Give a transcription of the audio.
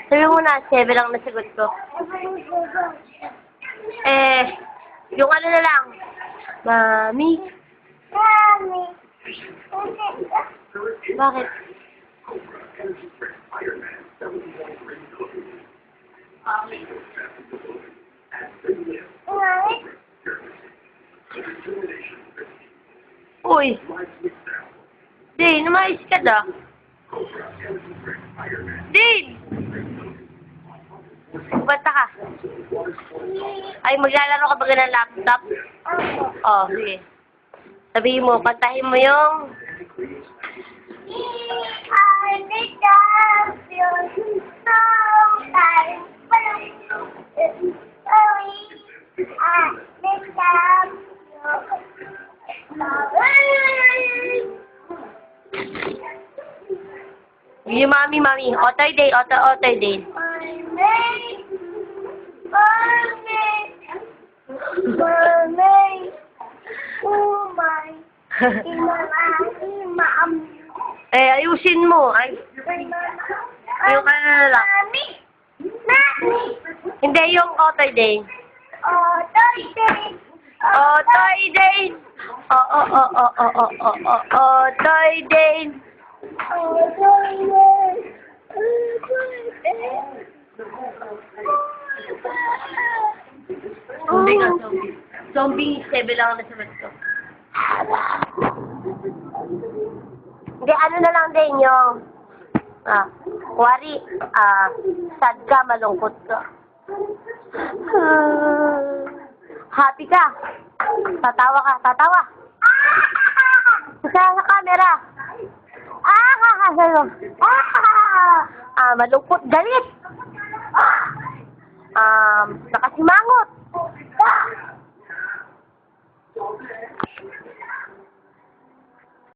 Sabi mo na, 7 lang nasagot ko. Yung ano na lang. Mami. Mami. Bakit? Mami. Uy. Dane, umayos ka na. Dane! Bata ka. Ay, maglalaro ka ba ng laptop? Oh, sige. Sabihin mo, kantahin mo yung... I the champion, so time, Yung mami. Otoy day, otoy day. Oh my, Ayusin mo. Ay, yung ano na lang. Mami! Mami! Hindi, yung otoy day. Oh, Toy! Otoy day. Otoy day. Zombie nga, zombie. Zombie, 7 lang ang nasabat ko. Hindi, ano na lang din yung... kuwari, sad ka, malungkot ka. Happy ka. Tatawa ka, tatawa. Sa camera. Malungkot, galit. Nakasimangot.